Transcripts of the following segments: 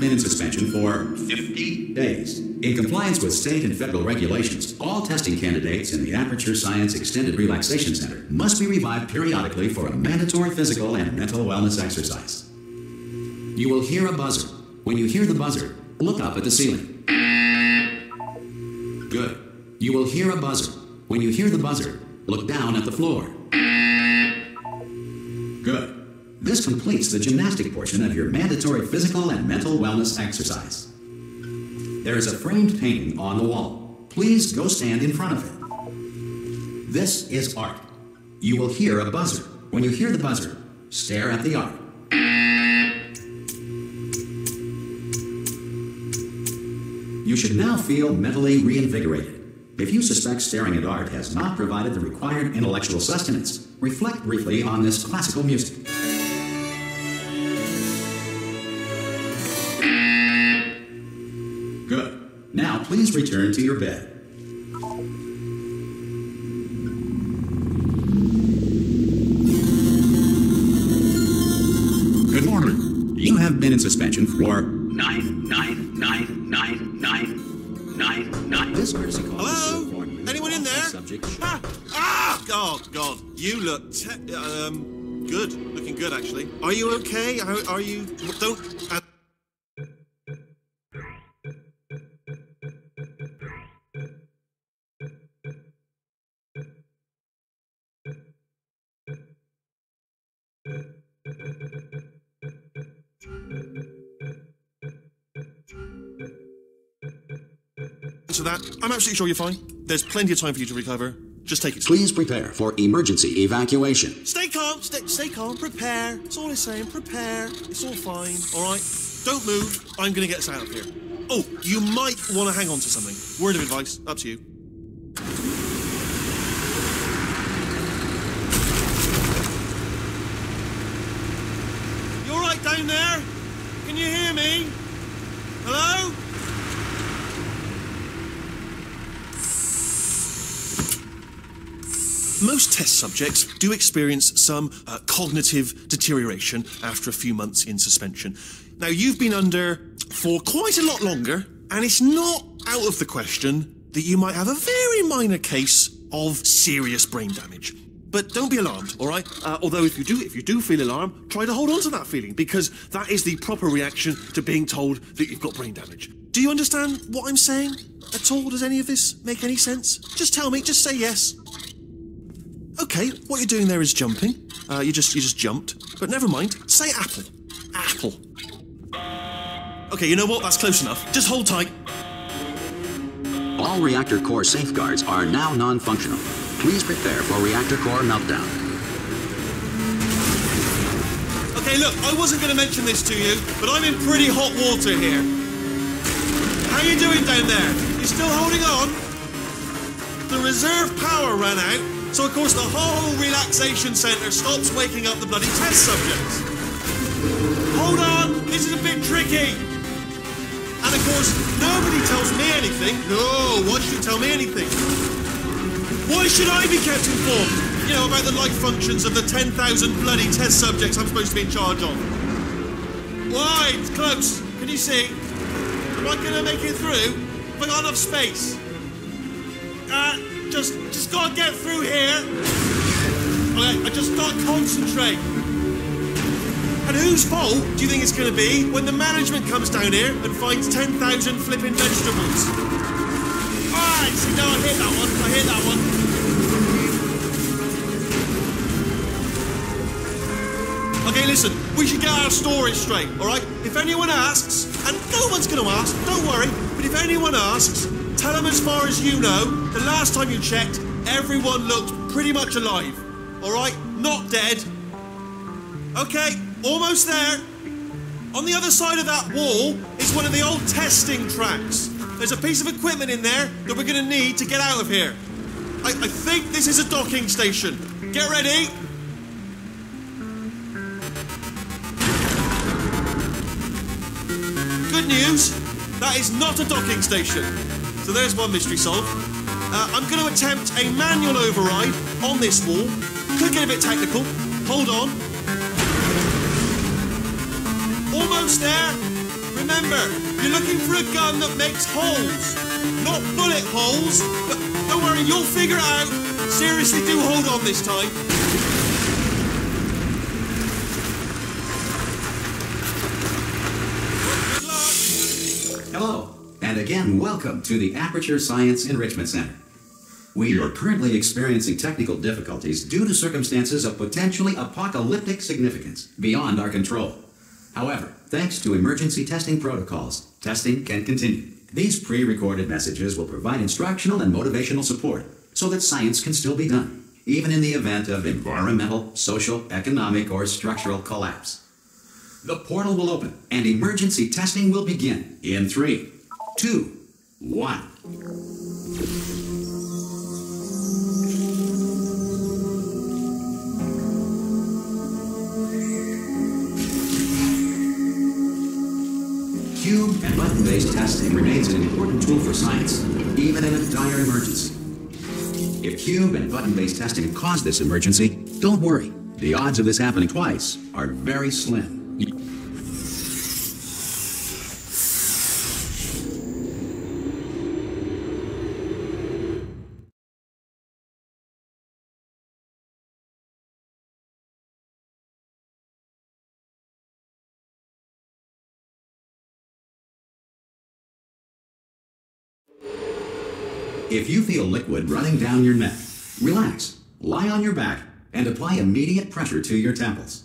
been in suspension for 50 days. In compliance with state and federal regulations, all testing candidates in the Aperture Science Extended Relaxation Center must be revived periodically for a mandatory physical and mental wellness exercise. You will hear a buzzer. When you hear the buzzer, look up at the ceiling. Good. You will hear a buzzer. When you hear the buzzer, look down at the floor. Good. This completes the gymnastic portion of your mandatory physical and mental wellness exercise. There is a framed painting on the wall. Please go stand in front of it. This is art. You will hear a buzzer. When you hear the buzzer, stare at the art. You should now feel mentally reinvigorated. If you suspect staring at art has not provided the required intellectual sustenance, reflect briefly on this classical music. Good. Now please return to your bed. Good morning. You have been in suspension for 9999999. This courtesy call. Hello? Anyone in there? Oh God! You look good. Looking good, actually. Are you okay? Are you? Don't. So that, I'm absolutely sure you're fine. There's plenty of time for you to recover. Just take it. Please prepare for emergency evacuation. Stay calm, stay calm, prepare. That's all I'm saying, prepare. It's all fine, all right? Don't move, I'm gonna get us out of here. Oh, you might want to hang on to something. Word of advice, up to you. You all right down there? Can you hear me? Hello? Most test subjects do experience some cognitive deterioration after a few months in suspension. Now, you've been under for quite a lot longer, and it's not out of the question that you might have a very minor case of serious brain damage. But don't be alarmed, all right? Although if you do feel alarm, try to hold on to that feeling, because that is the proper reaction to being told that you've got brain damage. Do you understand what I'm saying at all? Does any of this make any sense? Just tell me, just say yes. Okay, what you're doing there is jumping. You just jumped. But never mind. Say apple. Apple. Okay, you know what? That's close enough. Just hold tight. All reactor core safeguards are now non-functional. Please prepare for reactor core meltdown. Okay, look, I wasn't going to mention this to you, but I'm in pretty hot water here. How you doing down there? You still holding on? The reserve power ran out. So, of course, the whole relaxation centre stops waking up the bloody test subjects. Hold on, this is a bit tricky. And, of course, nobody tells me anything. No, why should you tell me anything? Why should I be kept informed? You know, about the life functions of the 10,000 bloody test subjects I'm supposed to be in charge of. Why? It's close. Can you see? Am I going to make it through? Have I got enough space? Just gotta get through here. Okay, I just gotta concentrate. And whose fault do you think it's gonna be when the management comes down here and finds 10,000 flipping vegetables? Alright, see, now I hit that one. Okay, listen, we should get our story straight, alright? If anyone asks, and no one's gonna ask, don't worry, but if anyone asks, tell them as far as you know, the last time you checked, everyone looked pretty much alive. Alright? Not dead. Okay, almost there. On the other side of that wall is one of the old testing tracks. There's a piece of equipment in there that we're going to need to get out of here. I think this is a docking station. Get ready. Good news, that is not a docking station. So there's one mystery solved. I'm going to attempt a manual override on this wall. Could get a bit technical. Hold on. Almost there. remember, you're looking for a gun that makes holes, not bullet holes. But don't worry, you'll figure it out. Seriously, do hold on this time. Good luck. Hello, and again, welcome to the Aperture Science Enrichment Center. We are currently experiencing technical difficulties due to circumstances of potentially apocalyptic significance beyond our control. However, thanks to emergency testing protocols, testing can continue. These pre-recorded messages will provide instructional and motivational support so that science can still be done, even in the event of environmental, social, economic, or structural collapse. The portal will open and emergency testing will begin in 3, 2, 1. Cube and button-based testing remains an important tool for science, even in a dire emergency. If cube and button-based testing caused this emergency, don't worry. The odds of this happening twice are very slim. If you feel liquid running down your neck, relax, lie on your back, and apply immediate pressure to your temples.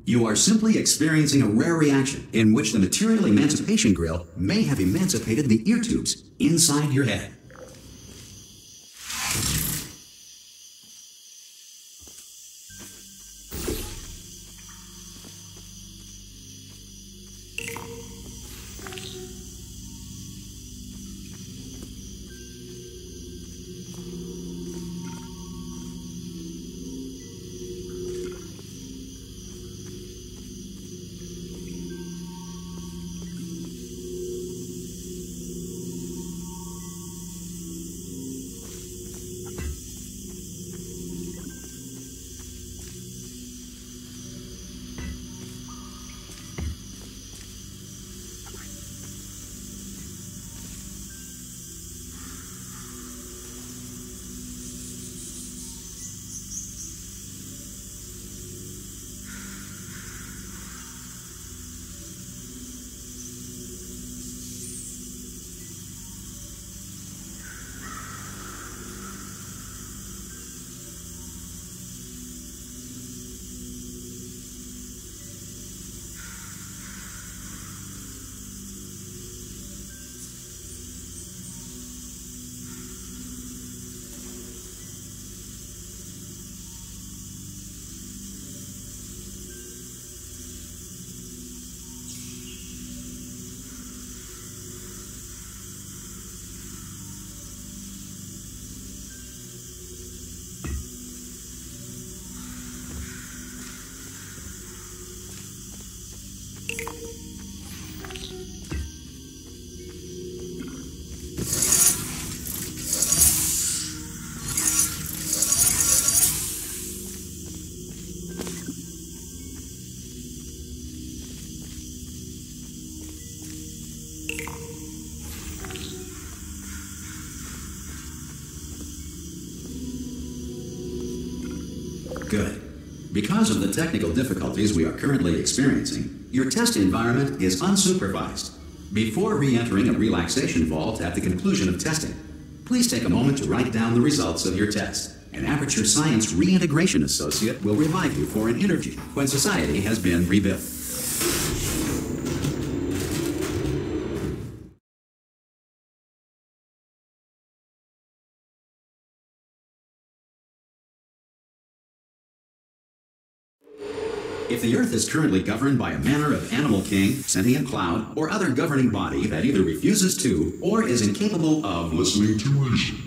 You are simply experiencing a rare reaction in which the material emancipation grill may have emancipated the ear tubes inside your head. Good. Because of the technical difficulties we are currently experiencing, your test environment is unsupervised. Before re-entering a relaxation vault at the conclusion of testing, please take a moment to write down the results of your test. An Aperture Science Reintegration Associate will revive you for an interview when society has been rebuilt. If the Earth is currently governed by a manner of animal king, sentient cloud, or other governing body that either refuses to or is incapable of listening to reason.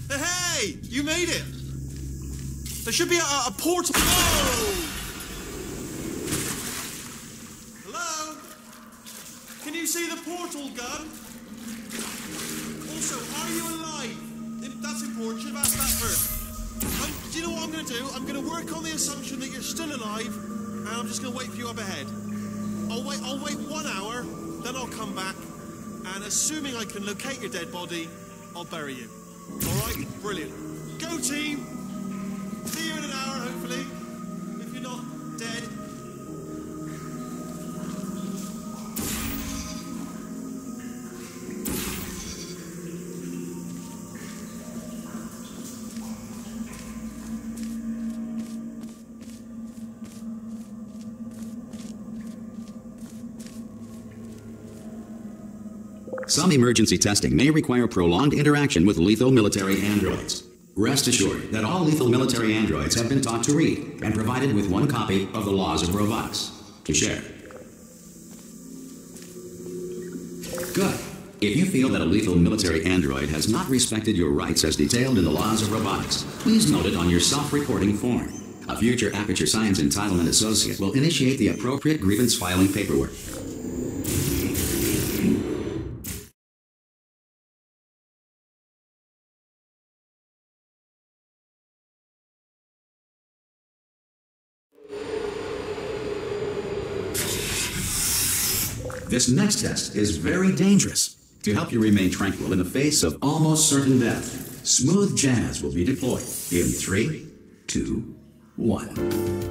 Hey, you made it! There should be a portal. Oh! Hello? you see the portal gun? Also, are you alive? That's important. Should have asked that first. Do you know what I'm going to do? I'm going to work on the assumption that you're still alive, and I'm just going to wait for you up ahead. I'll wait 1 hour, then I'll come back, and assuming I can locate your dead body, I'll bury you. All right? Brilliant. Go, team! See you in an hour, hopefully. If you're not dead. Some emergency testing may require prolonged interaction with lethal military androids. Rest assured that all lethal military androids have been taught to read and provided with one copy of the Laws of Robotics to share. Good. If you feel that a lethal military android has not respected your rights as detailed in the Laws of Robotics, please note it on your self-reporting form. A future Aperture Science Entitlement Associate will initiate the appropriate grievance filing paperwork. This next test is very dangerous. To help you remain tranquil in the face of almost certain death, smooth jazz will be deployed in 3, 2, 1.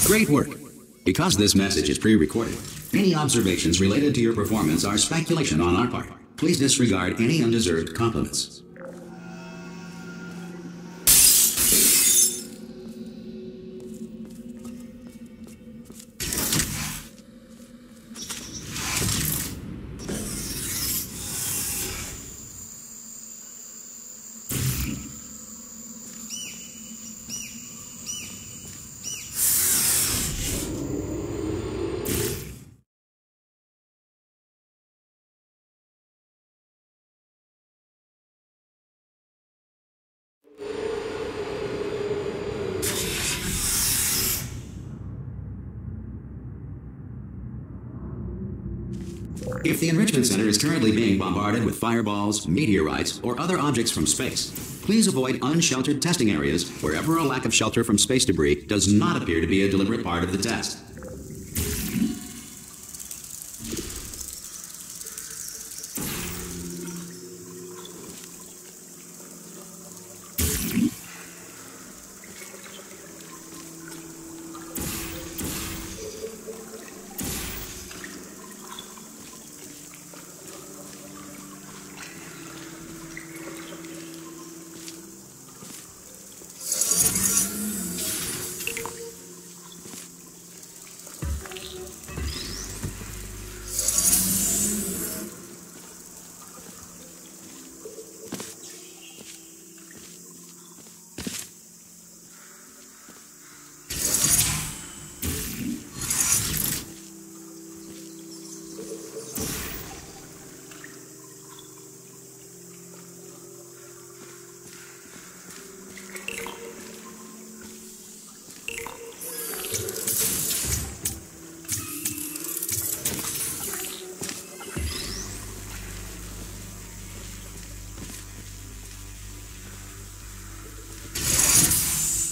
Great work. Because this message is pre-recorded, any observations related to your performance are speculation on our part. Please disregard any undeserved compliments. If the Enrichment Center is currently being bombarded with fireballs, meteorites, or other objects from space, please avoid unsheltered testing areas wherever a lack of shelter from space debris does not appear to be a deliberate part of the test.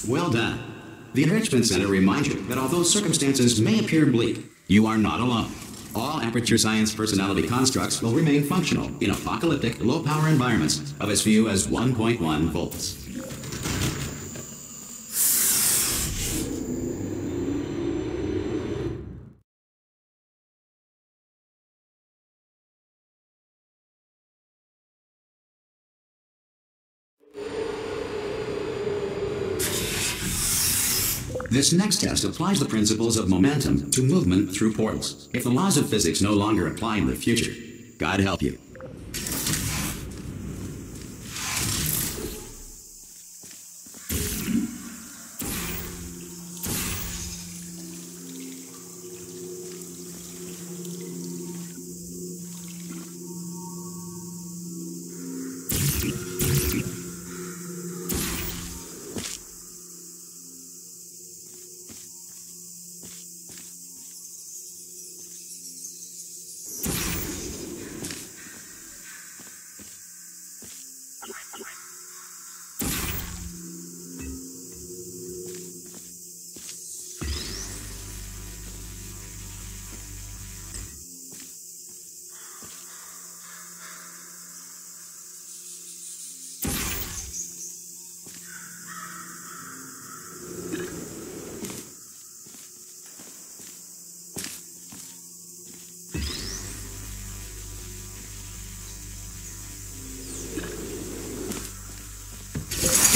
Well done. The Enrichment Center reminds you that although circumstances may appear bleak, you are not alone. All Aperture Science personality constructs will remain functional in apocalyptic, low-power environments of as few as 1.1 volts. This next test applies the principles of momentum to movement through portals. If the laws of physics no longer apply in the future, God help you.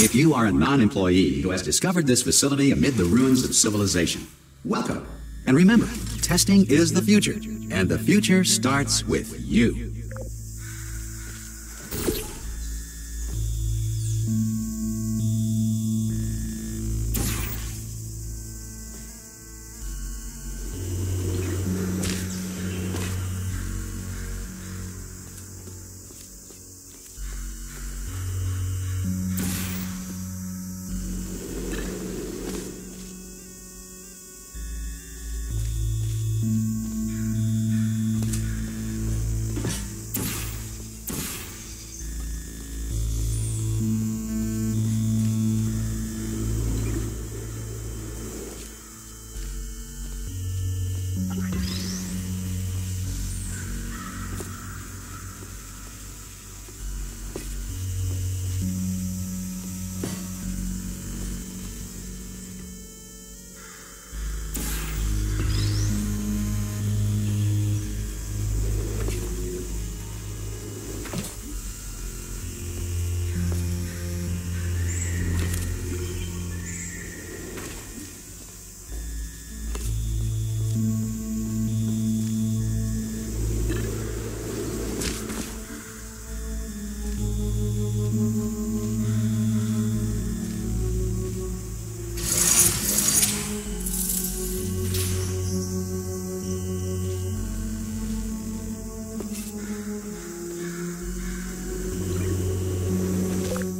If you are a non-employee who has discovered this facility amid the ruins of civilization, welcome. And remember, testing is the future, and the future starts with you.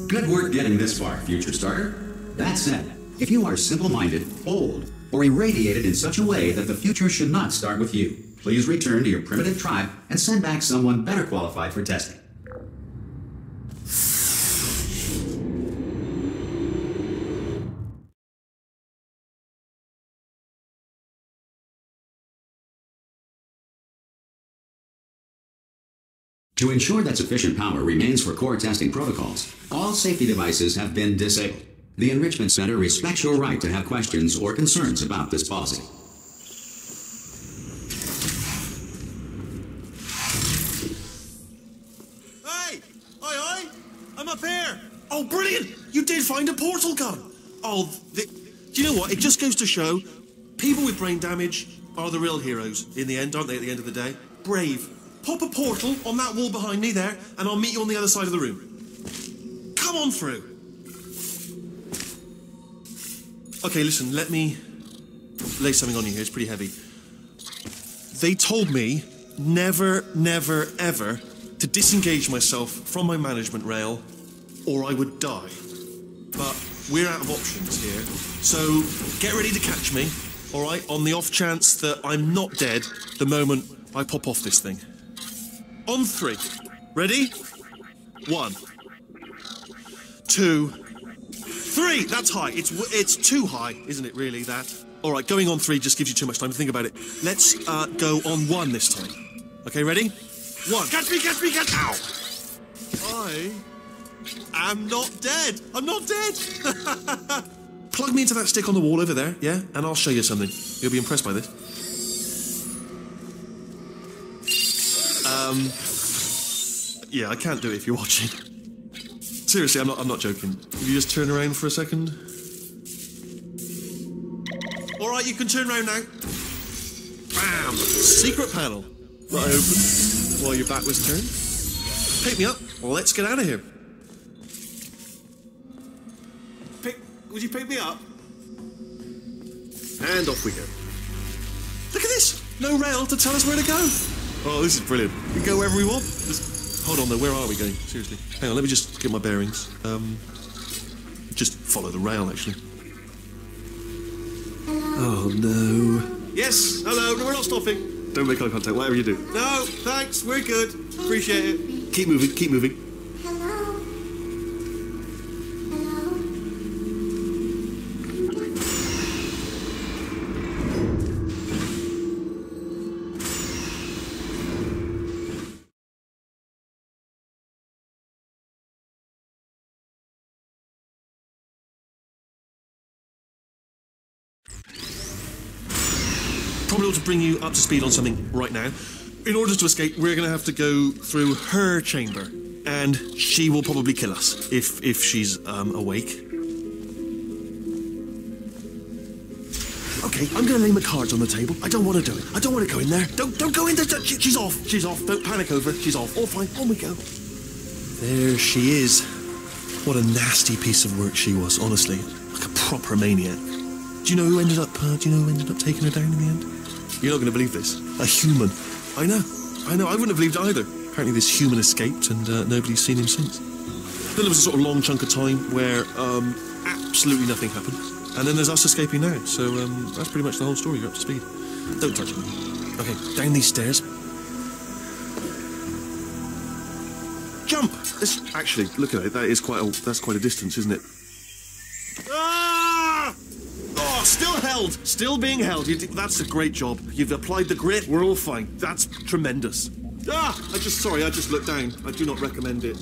Good work getting this far, future starter. That said, if you are simple-minded, old, or irradiated in such a way that the future should not start with you, please return to your primitive tribe and send back someone better qualified for testing. To ensure that sufficient power remains for core testing protocols, all safety devices have been disabled. The Enrichment Center respects your right to have questions or concerns about this policy. Hey! Oi, oi! I'm up here! Oh, brilliant! You did find a portal gun! Oh, do you know what? It just goes to show, people with brain damage are the real heroes in the end, aren't they, at the end of the day? Brave. Pop a portal on that wall behind me there, and I'll meet you on the other side of the room. Come on through. Okay, listen, let me lay something on you here. It's pretty heavy. They told me never, never, ever to disengage myself from my management rail, or I would die. But we're out of options here, so get ready to catch me, all right, on the off chance that I'm not dead the moment I pop off this thing. On 3. Ready? 1, 2, 3! That's high. It's too high, isn't it, really, that? All right, going on 3 just gives you too much time to think about it. Let's go on 1 this time. Okay, ready? 1. Catch me, catch me, catch... Ow! I am not dead. I'm not dead. Plug me into that stick on the wall over there, yeah? And I'll show you something. You'll be impressed by this. Yeah, I can't do it if you're watching. Seriously, I'm not joking. Will you just turn around for a second? All right, you can turn around now. Bam! Secret panel. That I opened while your back was turned. Pick me up. Let's get out of here. Would you pick me up? And off we go. Look at this! No rail to tell us where to go. Oh, this is brilliant. We can go wherever we want. Just hold on though, where are we going? Seriously. Hang on, let me just get my bearings. Just follow the rail, actually. Oh no. Yes, hello, no, we're not stopping. Don't make eye contact, whatever you do. No, thanks, we're good. Appreciate it. Keep moving, keep moving. Probably ought to bring you up to speed on something right now. In order to escape, we're going to have to go through her chamber, and she will probably kill us if she's awake. Okay, I'm going to lay my cards on the table. I don't want to do it. I don't want to go in there. Don't go in there. She's off. She's off. Don't panic over it. She's off. All fine. On we go. There she is. What a nasty piece of work she was, honestly. Like a proper maniac. Do you know who ended up taking her down in the end? You're not going to believe this. A human. I know. I wouldn't have believed it either. Apparently this human escaped and nobody's seen him since. Then there was a sort of long chunk of time where absolutely nothing happened. And then there's us escaping now. So that's pretty much the whole story. You're up to speed. Don't touch it. Okay, down these stairs. Jump! Actually, look at it. That's quite a distance, isn't it? Ah! Oh, still held. Still being held. That's a great job. You've applied the grit. We're all fine. That's tremendous. Ah! I just looked down. I do not recommend it.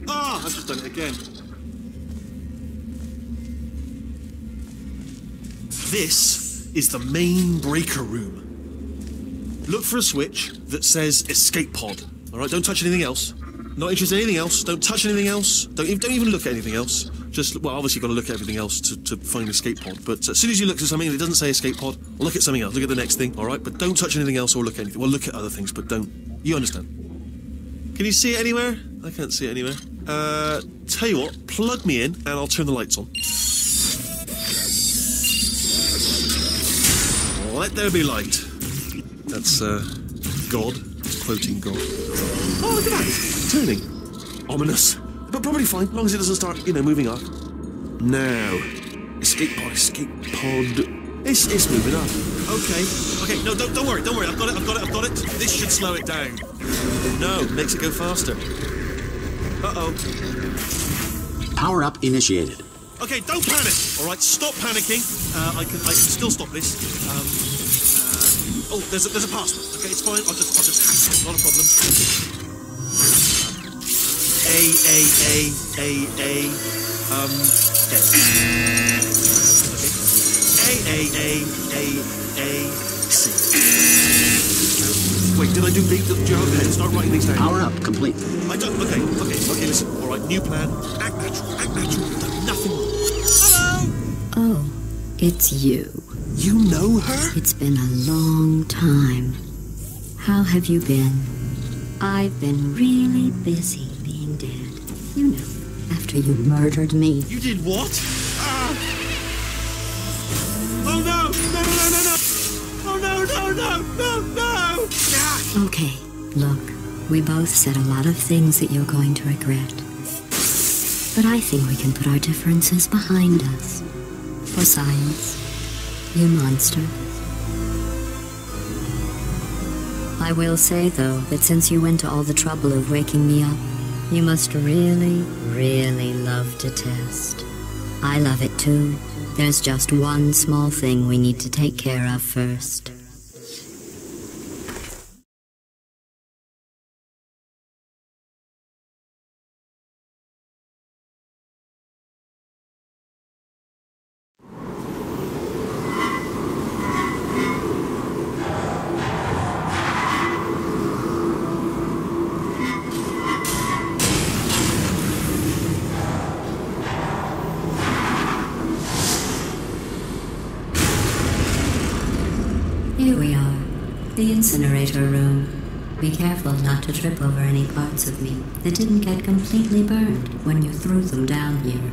Ah! I've just done it again. This is the main breaker room. Look for a switch that says escape pod. All right, don't touch anything else. Not interested in anything else. Don't touch anything else. Don't even look at anything else. Just, well, obviously you've got to look at everything else to find escape pod. But as soon as you look at something and it doesn't say escape pod, well, look at something else. Look at the next thing, all right? But don't touch anything else or look at anything. Well, look at other things, but don't. You understand? Can you see it anywhere? I can't see it anywhere. Tell you what, plug me in and I'll turn the lights on. Let there be light. That's, God. Quoting God. Oh, look at that. Turning. Ominous. But probably fine, as long as it doesn't start, moving up. Now. Escape pod. It's moving up. Okay. No, don't worry. I've got it. This should slow it down. No, makes it go faster. Uh-oh. Power up initiated. Okay, don't panic. All right, stop panicking. I can still stop this. Oh, there's a password. Okay, it's fine. I'll just hack it. Not a problem. A. C. Wait, did I do B? Do you have a pen? Start writing these down. Power up complete. I don't. Okay. Listen. All right, new plan. Act natural. Done nothing wrong. Hello. Oh, it's you. You know her? It's been a long time. How have you been? I've been really busy being dead. You know, after you murdered me. You did what? Oh no! Oh no! Okay, look, we both said a lot of things that you're going to regret. But I think we can put our differences behind us. For science. You monster. I will say, though, that since you went to all the trouble of waking me up, you must really, really love to test. I love it too. There's just one small thing we need to take care of first. Here we are, the incinerator room. Be careful not to trip over any parts of me that didn't get completely burned when you threw them down here.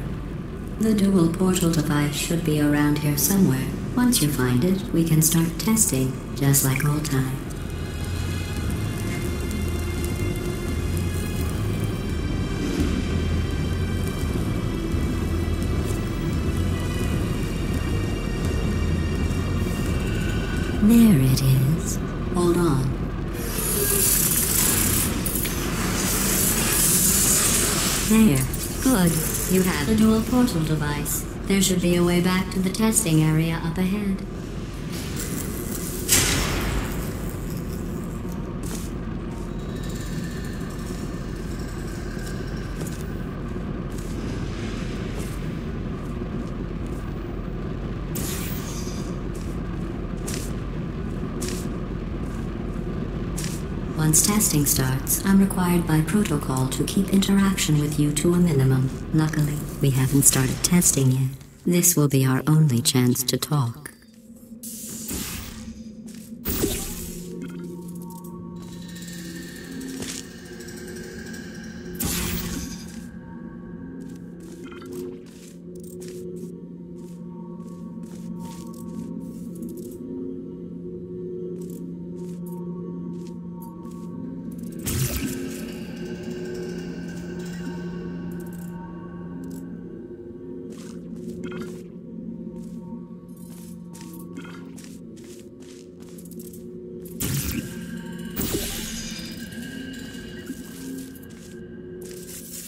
The dual portal device should be around here somewhere. Once you find it, we can start testing, just like old times. There it is. Hold on. There. Good. You have the dual portal device. There should be a way back to the testing area up ahead. Once testing starts, I'm required by protocol to keep interaction with you to a minimum. Luckily, we haven't started testing yet. This will be our only chance to talk.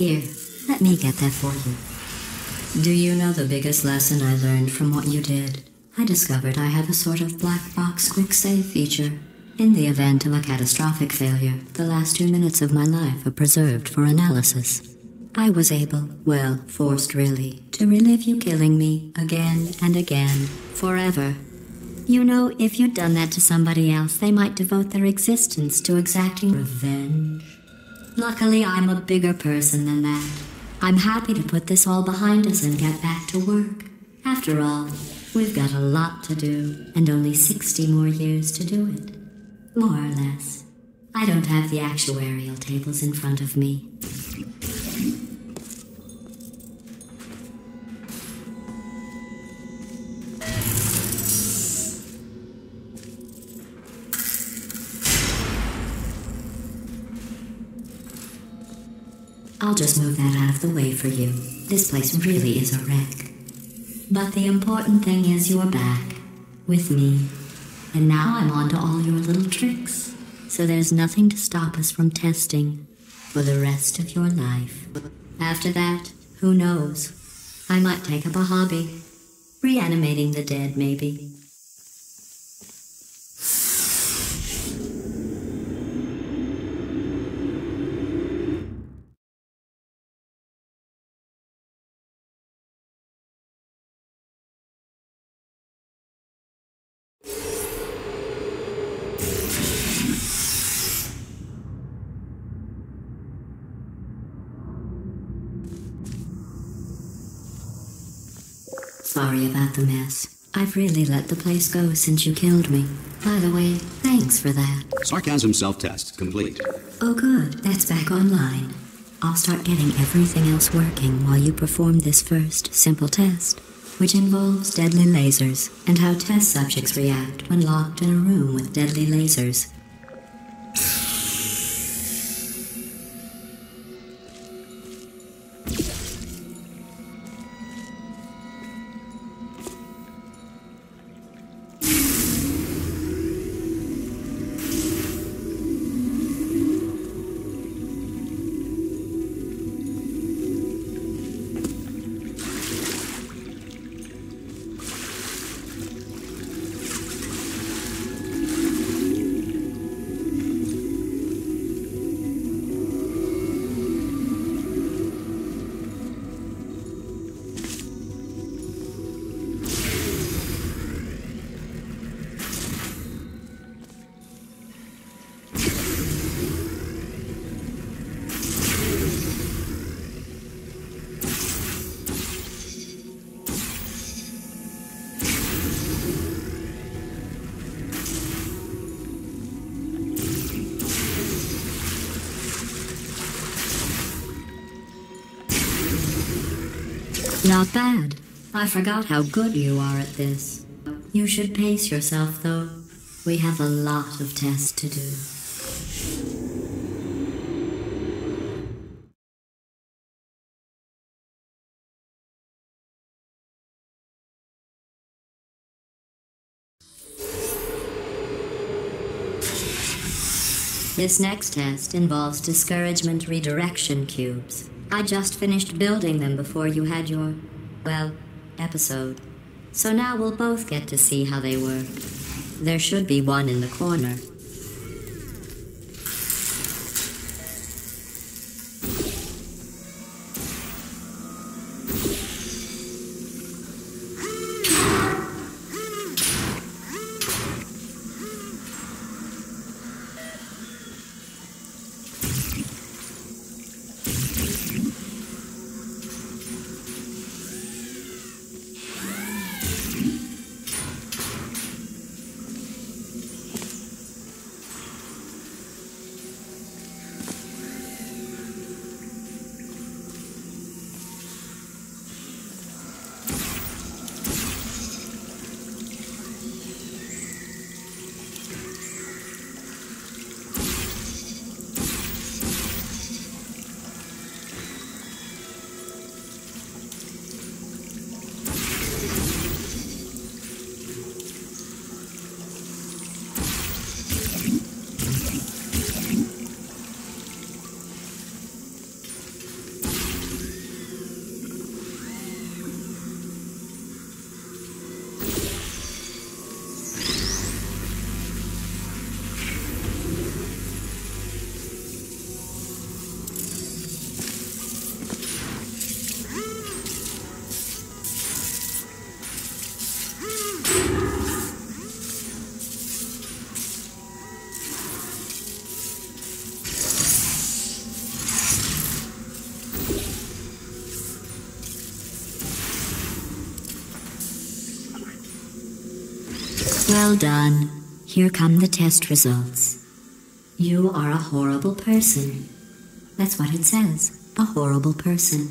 Here, let me get that for you. Do you know the biggest lesson I learned from what you did? I discovered I have a sort of black box quick save feature. In the event of a catastrophic failure, the last 2 minutes of my life are preserved for analysis. I was able, well, forced really, to relive you killing me again and again, forever. You know, if you'd done that to somebody else, they might devote their existence to exacting revenge. Luckily, I'm a bigger person than that. I'm happy to put this all behind us and get back to work. After all, we've got a lot to do, and only 60 more years to do it. More or less. I don't have the actuarial tables in front of me. I'll just move that out of the way for you. This place really is a wreck. But the important thing is you're back. With me. And now I'm on to all your little tricks. So there's nothing to stop us from testing for the rest of your life. After that, who knows? I might take up a hobby. Reanimating the dead, maybe. Sorry about the mess. I've really let the place go since you killed me. By the way, thanks for that. Sarcasm self-test complete. Oh good, that's back online. I'll start getting everything else working while you perform this first, simple test, which involves deadly lasers and how test subjects react when locked in a room with deadly lasers. Not bad. I forgot how good you are at this. You should pace yourself, though. We have a lot of tests to do. This next test involves discouragement redirection cubes. I just finished building them before you had your, well, episode. So now we'll both get to see how they work. There should be one in the corner. Well done. Here come the test results. You are a horrible person. That's what it says. A horrible person.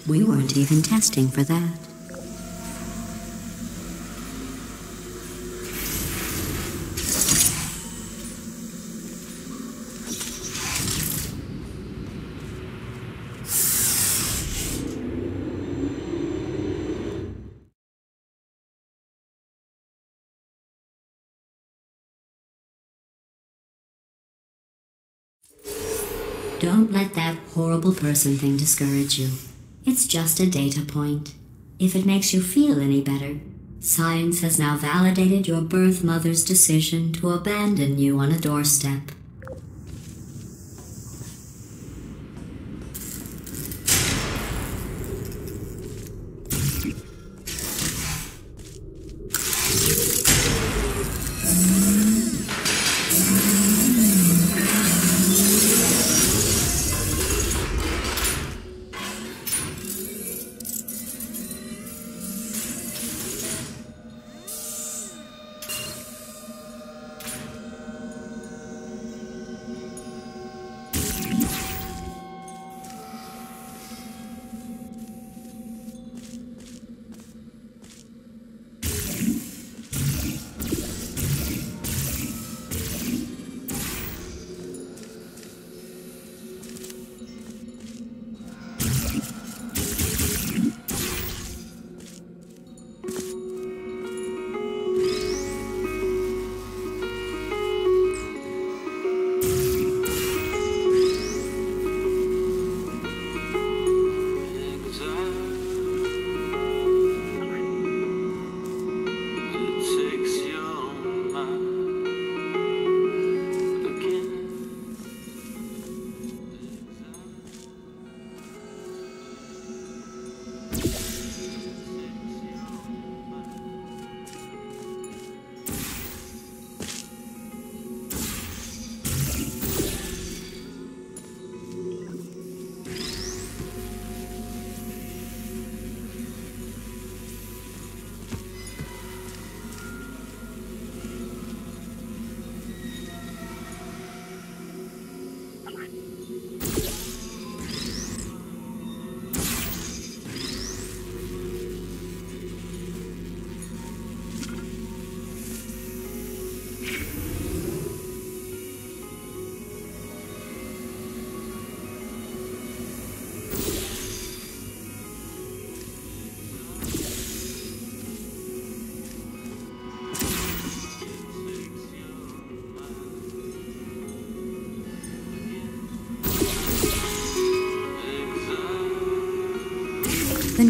We weren't even testing for that. Don't let that horrible person thing discourage you. It's just a data point. If it makes you feel any better, science has now validated your birth mother's decision to abandon you on a doorstep.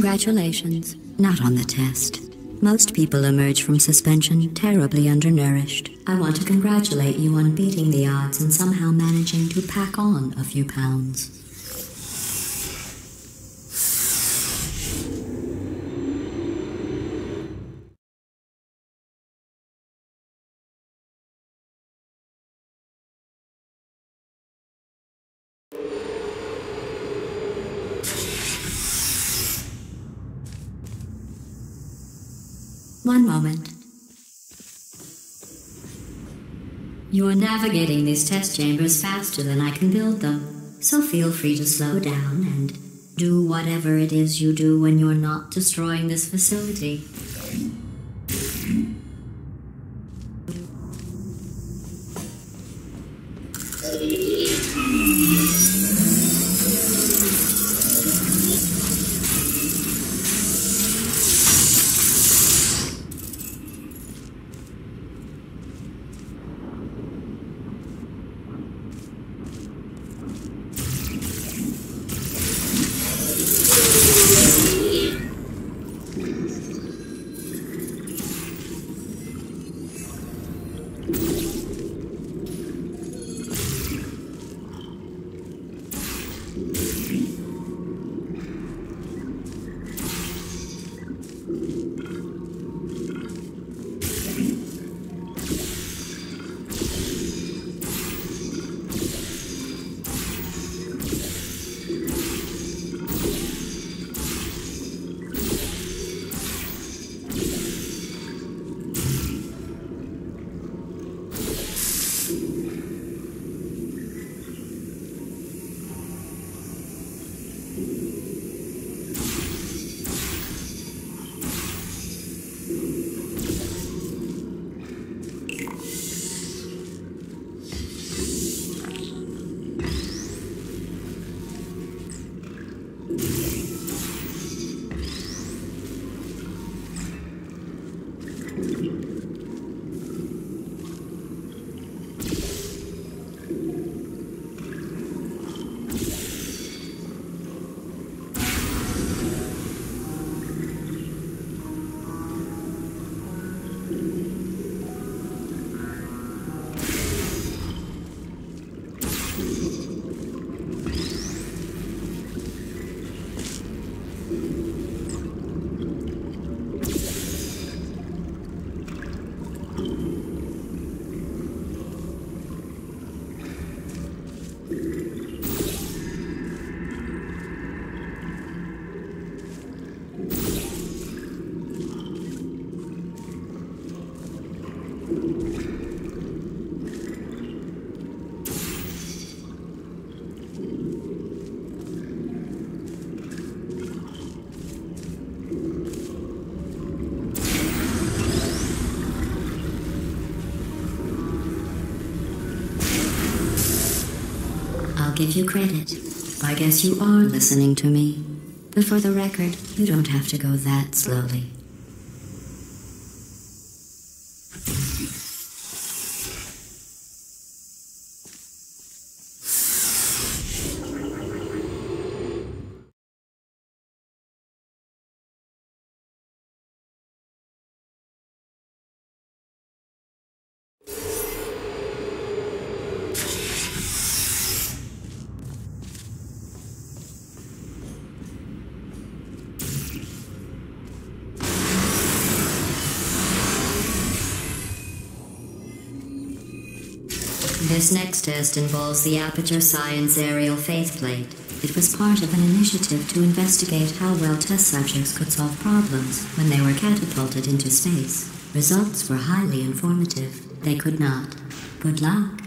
Congratulations. Not on the test. Most people emerge from suspension terribly undernourished. I want to congratulate you on beating the odds and somehow managing to pack on a few pounds. One moment. You are navigating these test chambers faster than I can build them, so feel free to slow down and do whatever it is you do when you're not destroying this facility. I'll give you credit. I guess you are listening to me. But for the record, you don't have to go that slowly. This next test involves the Aperture Science Aerial Faceplate. It was part of an initiative to investigate how well test subjects could solve problems when they were catapulted into space. Results were highly informative. They could not. Good luck.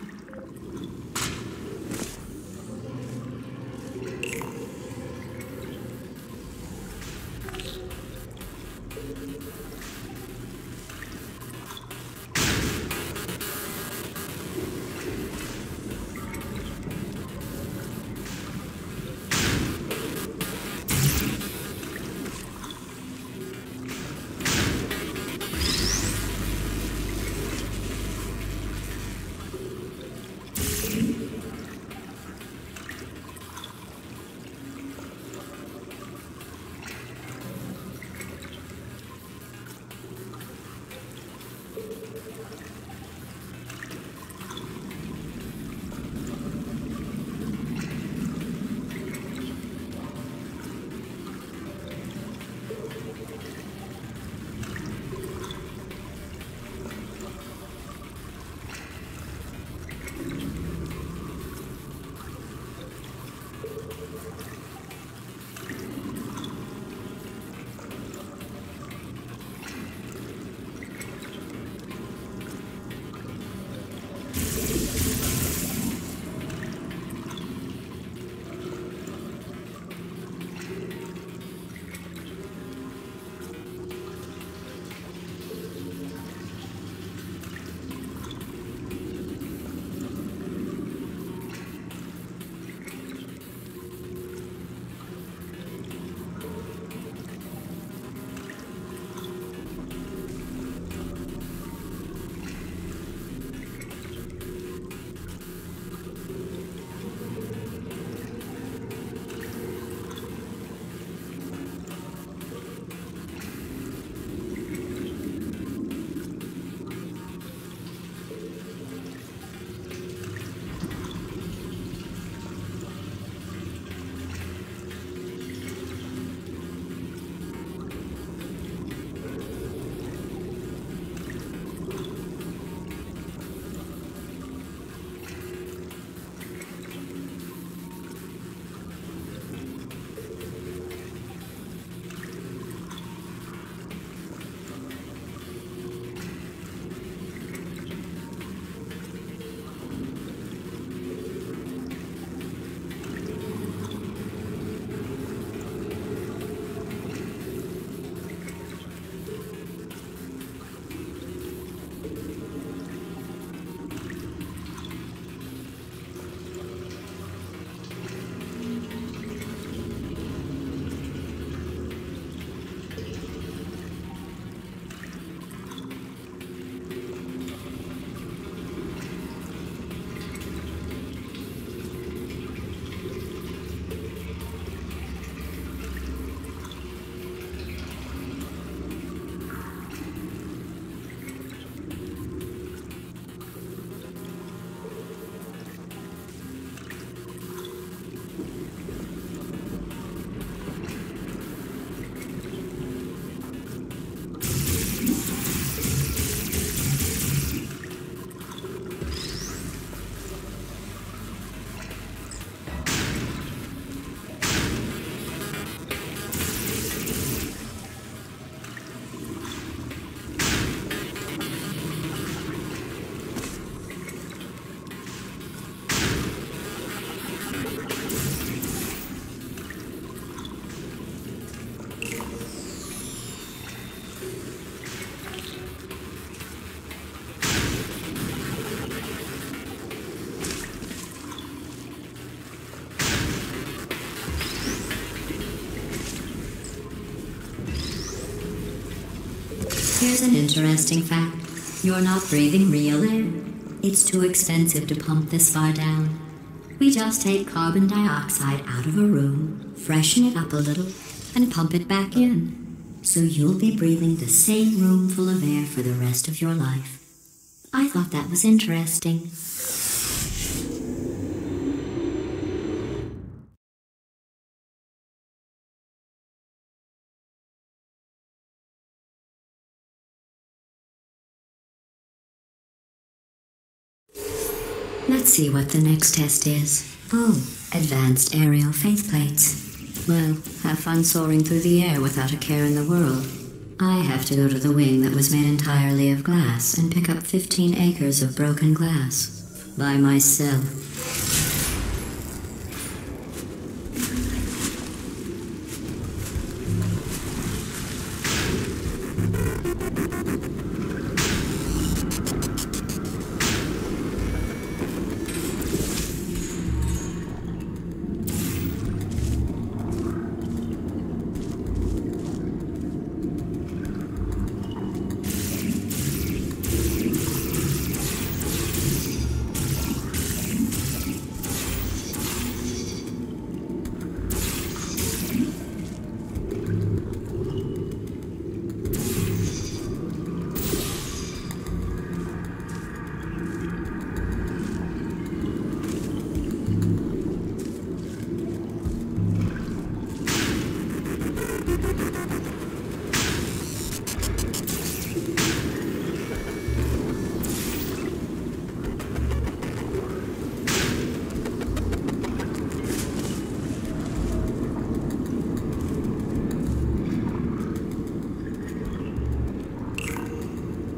Here's an interesting fact. You're not breathing real air. It's too expensive to pump this far down. We just take carbon dioxide out of a room, freshen it up a little, and pump it back in. So you'll be breathing the same room full of air for the rest of your life. I thought that was interesting. Let's see what the next test is. Oh, advanced aerial faith plates. Well, have fun soaring through the air without a care in the world. I have to go to the wing that was made entirely of glass and pick up 15 acres of broken glass. By myself.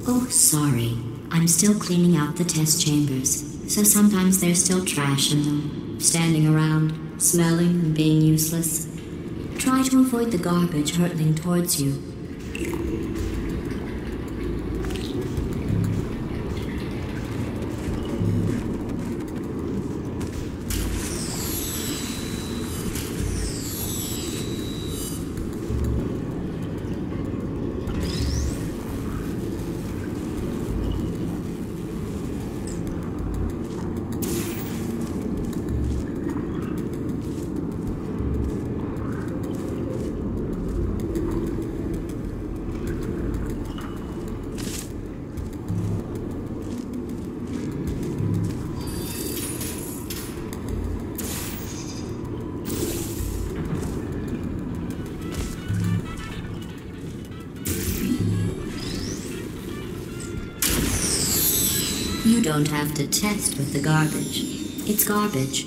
Oh, sorry. I'm still cleaning out the test chambers, so sometimes there's still trash in them, standing around, smelling and being useless. Try to avoid the garbage hurtling towards you. You don't have to test with the garbage. It's garbage.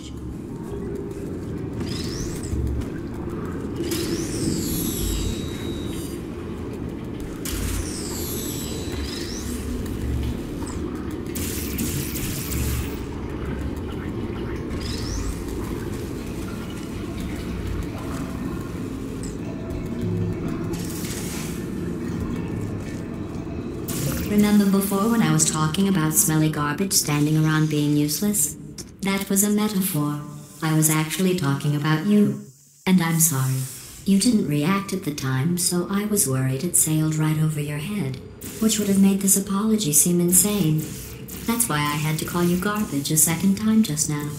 Remember before when I was talking about smelly garbage standing around being useless? That was a metaphor. I was actually talking about you. And I'm sorry. You didn't react at the time, so I was worried it sailed right over your head, which would have made this apology seem insane. That's why I had to call you garbage a second time just now.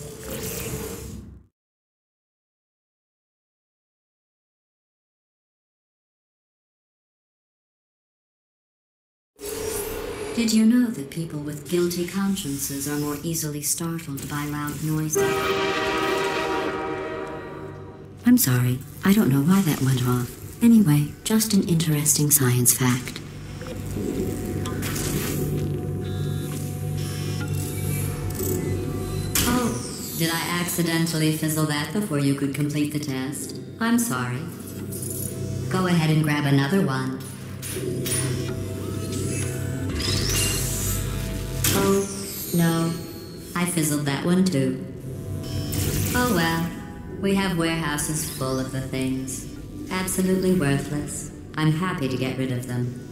Did you know that people with guilty consciences are more easily startled by loud noises? I'm sorry, I don't know why that went off. Anyway, just an interesting science fact. Oh, did I accidentally fizzle that before you could complete the test? I'm sorry. Go ahead and grab another one. Oh, no. I fizzled that one too. Oh well. We have warehouses full of the things. Absolutely worthless. I'm happy to get rid of them.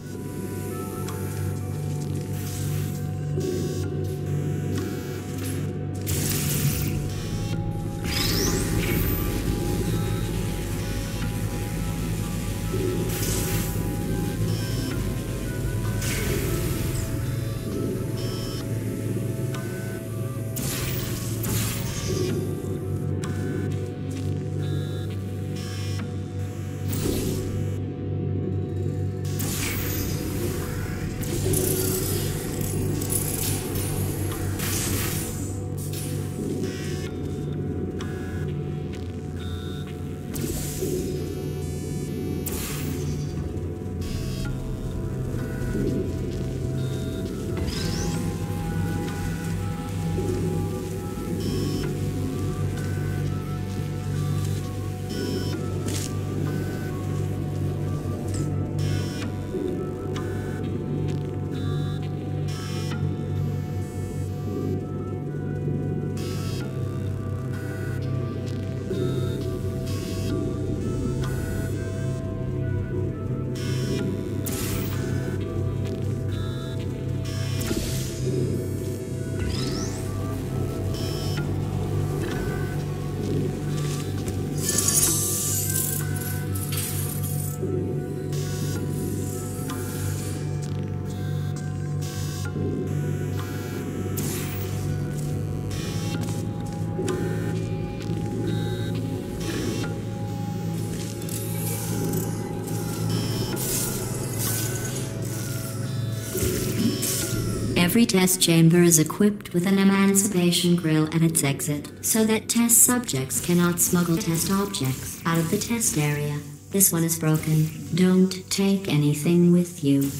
Every test chamber is equipped with an emancipation grill at its exit, so that test subjects cannot smuggle test objects out of the test area. This one is broken. Don't take anything with you.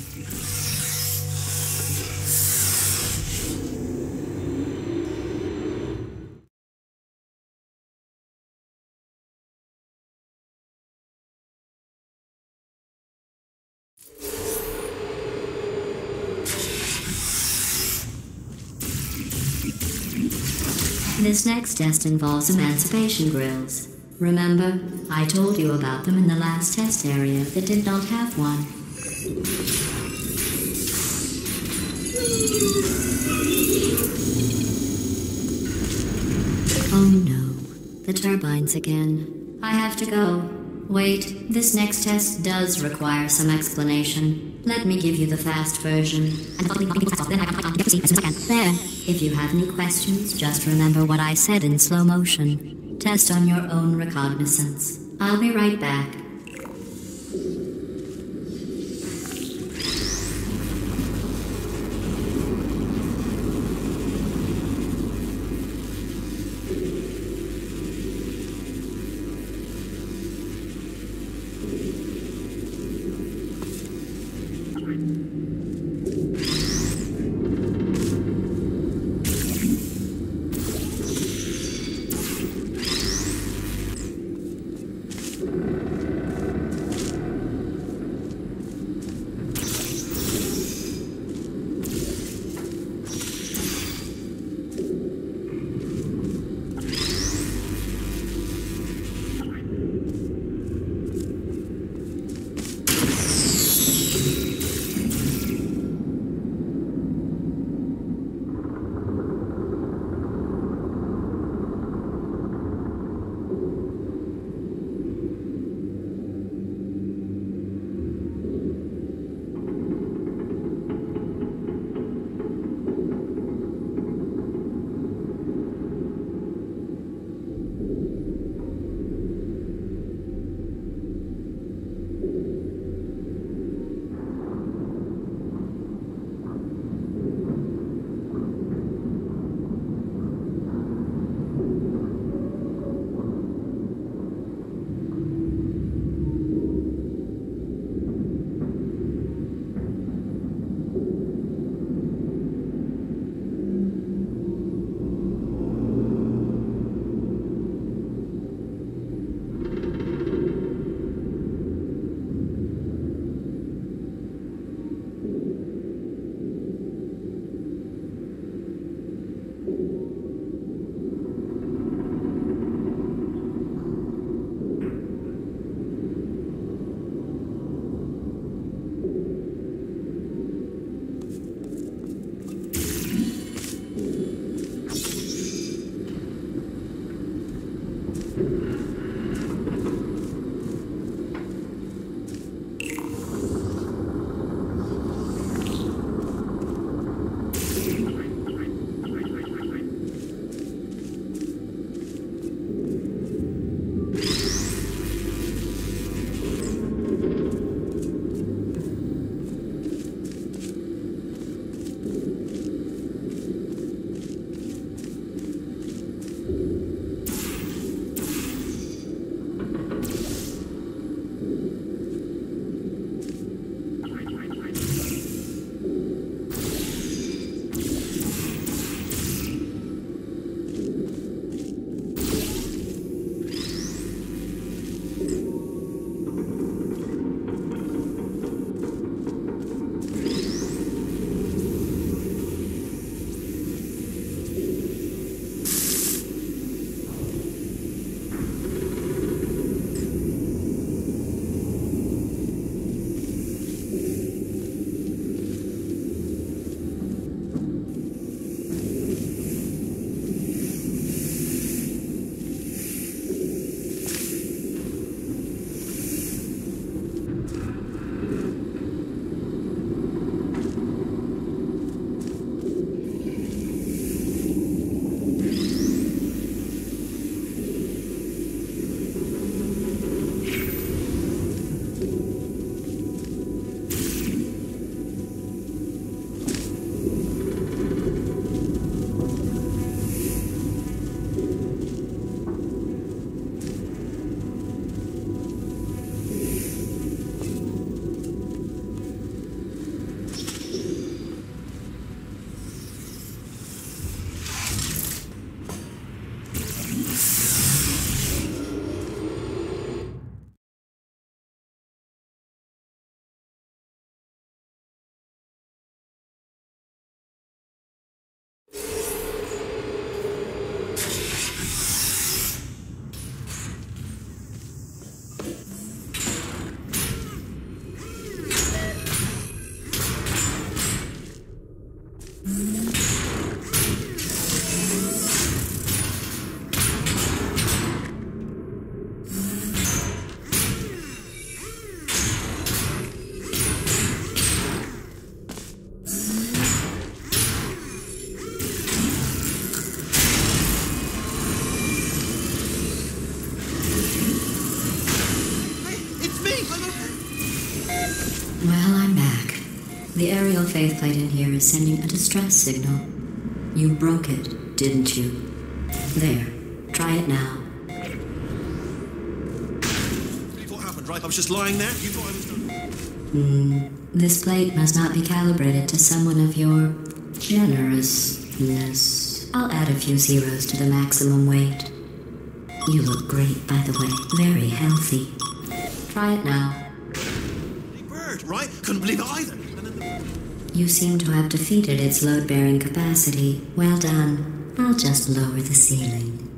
This next test involves emancipation grills. Remember, I told you about them in the last test area that did not have one. Oh no, the turbines again. I have to go. Wait, this next test does require some explanation. Let me give you the fast version. There. If you have any questions, just remember what I said in slow motion. Test on your own recognizance. I'll be right back. Well, I'm back. The aerial faceplate in here is sending a distress signal. You broke it, didn't you? There. Try it now. What happened, right? I was just lying there. You thought I was done. This plate must not be calibrated to someone of your generousness. I'll add a few zeros to the maximum weight. You look great, by the way. Very healthy. Try it now. Big bird, right? Couldn't believe it either. You seem to have defeated its load-bearing capacity. Well done. I'll just lower the ceiling.